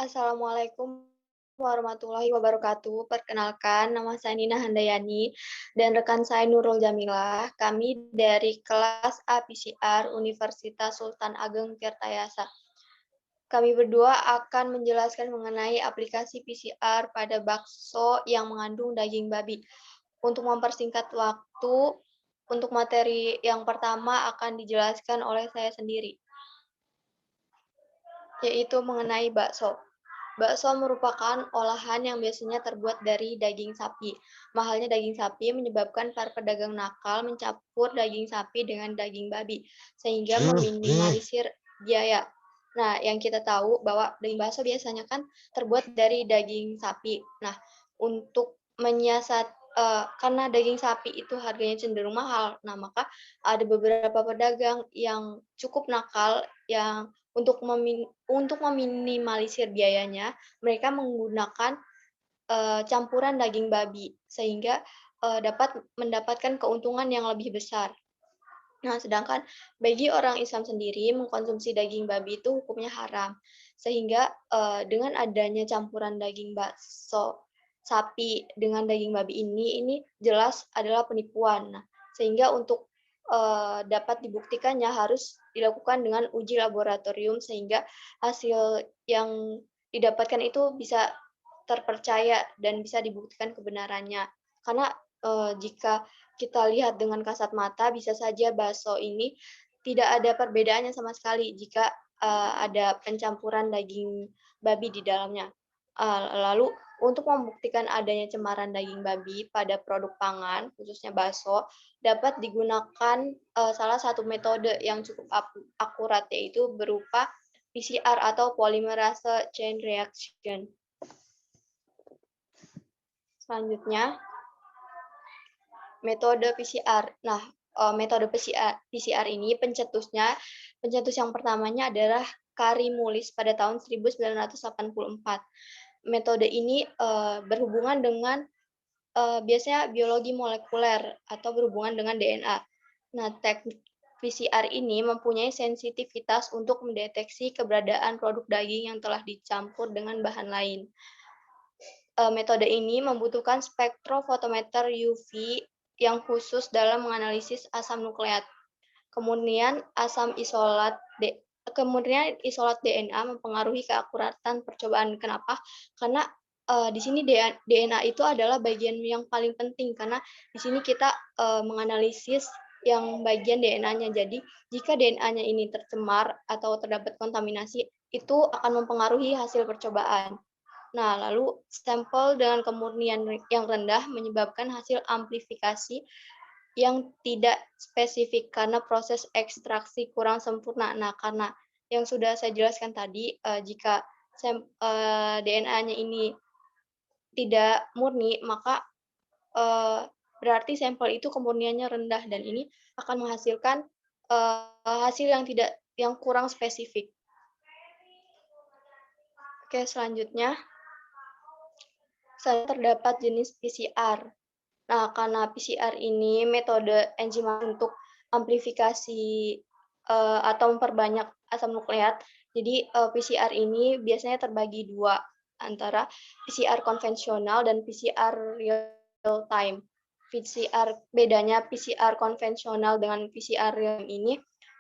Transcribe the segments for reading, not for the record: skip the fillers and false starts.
Assalamualaikum warahmatullahi wabarakatuh. Perkenalkan, nama saya Nina Handayani dan rekan saya Nurul Jamilah. Kami dari kelas A PCR Universitas Sultan Ageng Tirtayasa. Kami berdua akan menjelaskan mengenai aplikasi PCR pada bakso yang mengandung daging babi. Untuk mempersingkat waktu, untuk materi yang pertama akan dijelaskan oleh saya sendiri, yaitu mengenai bakso. Bakso merupakan olahan yang biasanya terbuat dari daging sapi. Mahalnya daging sapi menyebabkan para pedagang nakal mencampur daging sapi dengan daging babi, sehingga meminimalisir biaya. Nah, yang kita tahu bahwa daging bakso biasanya kan terbuat dari daging sapi. Nah, untuk menyiasat karena daging sapi itu harganya cenderung mahal, nah maka ada beberapa pedagang yang cukup nakal yang untuk meminimalisir biayanya, mereka menggunakan, campuran daging babi, sehingga, dapat mendapatkan keuntungan yang lebih besar. Nah, sedangkan bagi orang Islam sendiri, mengkonsumsi daging babi itu hukumnya haram. Sehingga, dengan adanya campuran daging bakso sapi dengan daging babi ini jelas adalah penipuan. Nah, sehingga untuk, dapat dibuktikannya harus dilakukan dengan uji laboratorium sehingga hasil yang didapatkan itu bisa terpercaya dan bisa dibuktikan kebenarannya. Karena, jika kita lihat dengan kasat mata, bisa saja bakso ini tidak ada perbedaannya sama sekali jika, ada pencampuran daging babi di dalamnya. Lalu untuk membuktikan adanya cemaran daging babi pada produk pangan, khususnya bakso, dapat digunakan, salah satu metode yang cukup akurat, yaitu berupa PCR atau polymerase chain reaction. Selanjutnya, metode PCR. Nah, metode PCR ini pencetus yang pertamanya adalah Karimulis pada tahun 1984. Metode ini, berhubungan dengan, biasanya biologi molekuler atau berhubungan dengan DNA. Nah, teknik PCR ini mempunyai sensitivitas untuk mendeteksi keberadaan produk daging yang telah dicampur dengan bahan lain. Metode ini membutuhkan spektrofotometer UV yang khusus dalam menganalisis asam nukleat. Kemudian kemudian isolat DNA mempengaruhi keakuratan percobaan. Kenapa? Karena, di sini DNA itu adalah bagian yang paling penting karena di sini kita, menganalisis yang bagian DNA-nya. Jadi, jika DNA-nya ini tercemar atau terdapat kontaminasi, itu akan mempengaruhi hasil percobaan. Nah, lalu sampel dengan kemurnian yang rendah menyebabkan hasil amplifikasi yang tidak spesifik karena proses ekstraksi kurang sempurna. Nah, karena yang sudah saya jelaskan tadi, jika DNA-nya ini tidak murni, maka, berarti sampel itu kemurniannya rendah dan ini akan menghasilkan, hasil yang kurang spesifik. Oke, selanjutnya terdapat jenis PCR. Nah, karena PCR ini metode enzima untuk amplifikasi, atau memperbanyak asam nukleat, jadi, PCR ini biasanya terbagi dua, antara PCR konvensional dan PCR real time. Bedanya PCR konvensional dengan PCR real time ini,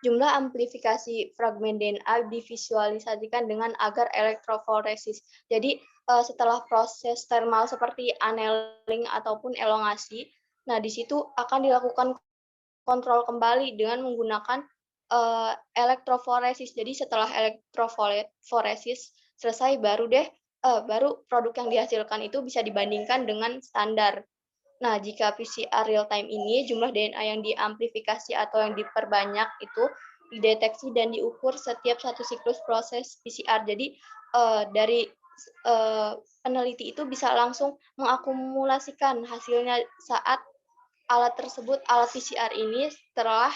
jumlah amplifikasi fragmen DNA divisualisasikan dengan agar elektroforesis. Jadi, setelah proses thermal seperti annealing ataupun elongasi, nah di situ akan dilakukan kontrol kembali dengan menggunakan, elektroforesis. Jadi setelah elektroforesis selesai baru produk yang dihasilkan itu bisa dibandingkan dengan standar. Nah, jika PCR real time ini jumlah DNA yang diamplifikasi atau yang diperbanyak itu dideteksi dan diukur setiap satu siklus proses PCR. Jadi, dari peneliti itu bisa langsung mengakumulasikan hasilnya saat alat PCR ini setelah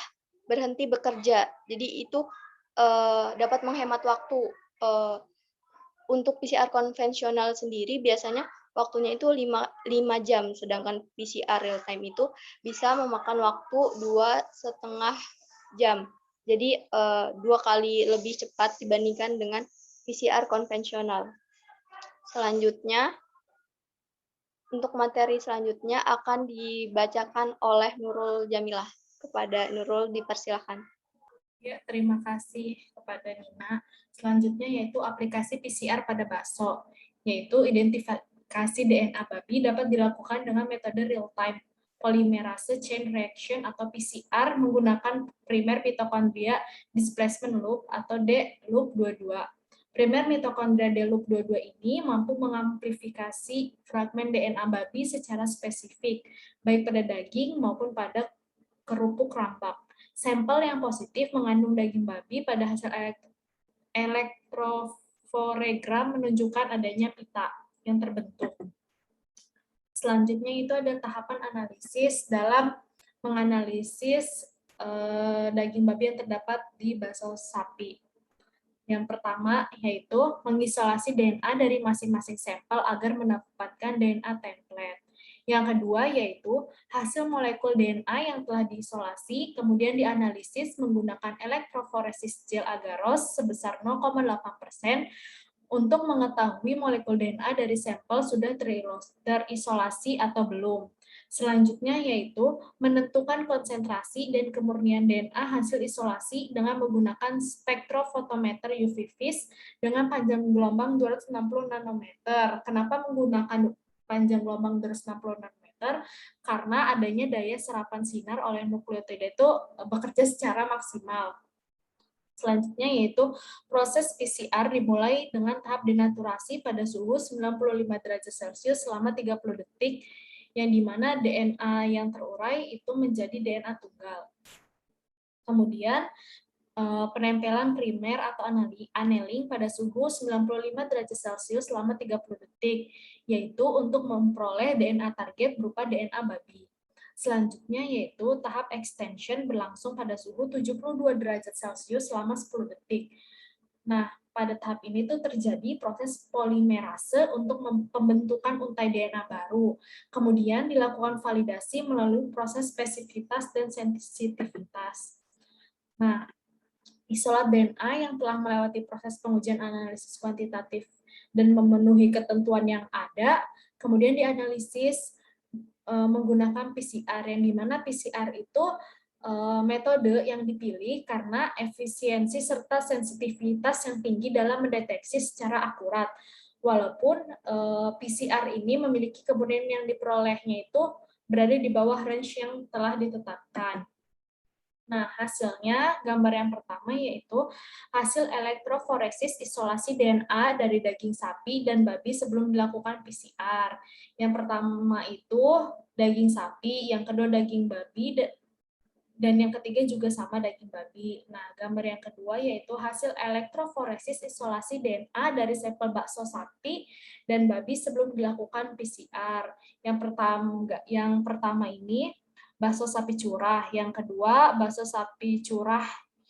berhenti bekerja. Jadi itu, dapat menghemat waktu, eee, untuk PCR konvensional sendiri biasanya waktunya itu 5 jam, sedangkan PCR real time itu bisa memakan waktu 2,5 jam. Jadi, 2 kali lebih cepat dibandingkan dengan PCR konvensional. Selanjutnya, untuk materi selanjutnya akan dibacakan oleh Nurul Jamilah. Kepada Nurul dipersilakan. Ya, terima kasih kepada Nina. Selanjutnya yaitu aplikasi PCR pada bakso, yaitu identifikasi DNA babi dapat dilakukan dengan metode real-time polymerase chain reaction atau PCR menggunakan primer mitokondria displacement loop atau D-loop 22. Primer mitokondria D-loop 22 ini mampu mengamplifikasi fragmen DNA babi secara spesifik, baik pada daging maupun pada kerupuk rampak. Sampel yang positif mengandung daging babi pada hasil elektroforegram menunjukkan adanya pita yang terbentuk. Selanjutnya itu ada tahapan analisis dalam menganalisis daging babi yang terdapat di bakso sapi. Yang pertama yaitu mengisolasi DNA dari masing-masing sampel agar mendapatkan DNA template. Yang kedua yaitu hasil molekul DNA yang telah diisolasi kemudian dianalisis menggunakan elektroforesis gel agaros sebesar 0,8% untuk mengetahui molekul DNA dari sampel sudah terisolasi atau belum. Selanjutnya yaitu menentukan konsentrasi dan kemurnian DNA hasil isolasi dengan menggunakan spektrofotometer UV vis dengan panjang gelombang 260 nanometer. Kenapa menggunakan panjang gelombang 260 nanometer? Karena adanya daya serapan sinar oleh nukleotida itu bekerja secara maksimal. Selanjutnya yaitu proses PCR dimulai dengan tahap denaturasi pada suhu 95 derajat Celcius selama 30 detik, yang dimana DNA yang terurai itu menjadi DNA tunggal. Kemudian penempelan primer atau annealing pada suhu 95 derajat Celcius selama 30 detik, yaitu untuk memperoleh DNA target berupa DNA babi. Selanjutnya yaitu tahap extension berlangsung pada suhu 72 derajat Celcius selama 10 detik. Nah, pada tahap ini tuh terjadi proses polimerase untuk pembentukan untai DNA baru. Kemudian dilakukan validasi melalui proses spesifitas dan sensitivitas. Nah, isolat DNA yang telah melewati proses pengujian analisis kuantitatif dan memenuhi ketentuan yang ada, kemudian dianalisis menggunakan PCR, yang dimana PCR itu metode yang dipilih karena efisiensi serta sensitivitas yang tinggi dalam mendeteksi secara akurat. Walaupun PCR ini memiliki kemurnian yang diperolehnya itu berada di bawah range yang telah ditetapkan. Nah, hasilnya gambar yang pertama yaitu hasil elektroforesis isolasi DNA dari daging sapi dan babi sebelum dilakukan PCR. Yang pertama itu daging sapi, yang kedua daging babi, dan yang ketiga juga sama daging babi. Nah, gambar yang kedua yaitu hasil elektroforesis isolasi DNA dari sampel bakso sapi dan babi sebelum dilakukan PCR. Yang pertama ini bakso sapi curah, yang kedua bakso sapi curah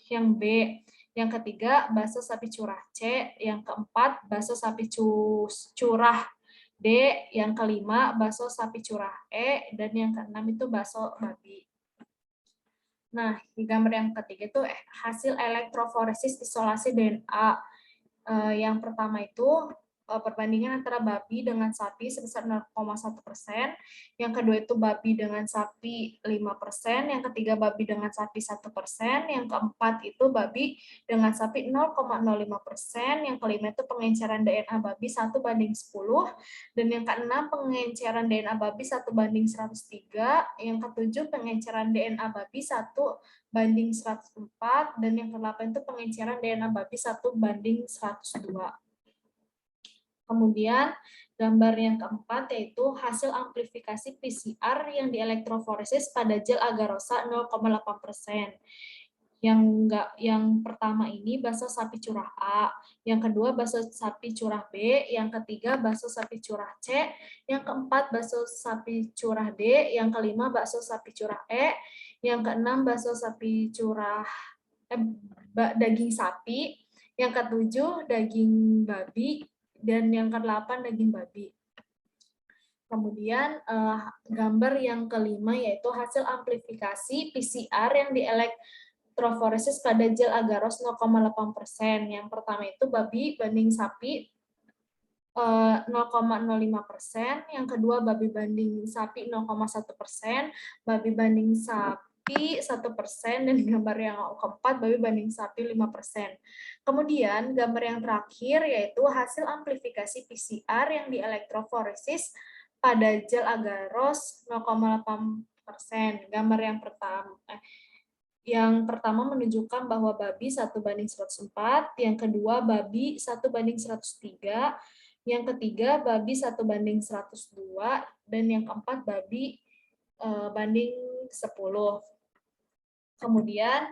yang B, yang ketiga bakso sapi curah C, yang keempat bakso sapi curah D, yang kelima bakso sapi curah E, dan yang keenam itu bakso babi. Nah, di gambar yang ketiga itu hasil elektroforesis isolasi DNA. Yang pertama itu perbandingan antara babi dengan sapi sebesar 0,1%, yang kedua itu babi dengan sapi 5%, yang ketiga babi dengan sapi 1%, yang keempat itu babi dengan sapi 0,05%, yang kelima itu pengenceran DNA babi 1:10, dan yang keenam pengenceran DNA babi 1:103, yang ketujuh pengenceran DNA babi 1:104, dan yang ke-8 itu pengenceran DNA babi 1:102. Kemudian gambar yang keempat yaitu hasil amplifikasi PCR yang dielektroforesis pada gel agarosa 0,8%. Yang pertama ini bakso sapi curah A, yang kedua bakso sapi curah B, yang ketiga bakso sapi curah C, yang keempat bakso sapi curah D, yang kelima bakso sapi curah E, yang keenam bakso sapi curah daging sapi, yang ketujuh daging babi, dan yang ke-8 daging babi. Kemudian gambar yang kelima yaitu hasil amplifikasi PCR yang dielektroforesis pada gel agaros 0,8%. Yang pertama itu babi banding sapi 0,05%, yang kedua babi banding sapi 0,1%, babi banding sapi 1%, dan gambar yang keempat babi banding sapi 5%. Kemudian gambar yang terakhir yaitu hasil amplifikasi PCR yang dielektroforesis pada gel agaros 0,8%. Gambar yang pertama menunjukkan bahwa babi 1:104, yang kedua babi 1:103, yang ketiga babi 1:102, dan yang keempat babi banding 10. Kemudian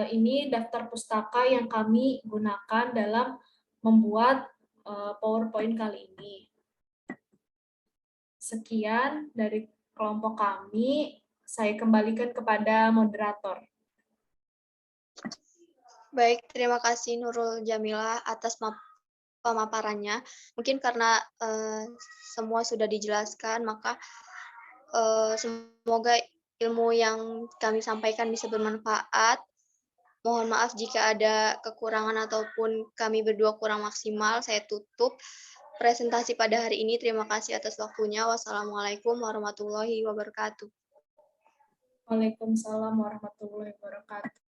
ini daftar pustaka yang kami gunakan dalam membuat PowerPoint kali ini. Sekian dari kelompok kami. Saya kembalikan kepada moderator. Baik, terima kasih Nurul Jamilah atas pemaparannya. Mungkin karena semua sudah dijelaskan, maka semoga ilmu yang kami sampaikan bisa bermanfaat. Mohon maaf jika ada kekurangan ataupun kami berdua kurang maksimal. Saya tutup presentasi pada hari ini. Terima kasih atas waktunya. Wassalamualaikum warahmatullahi wabarakatuh. Waalaikumsalam warahmatullahi wabarakatuh.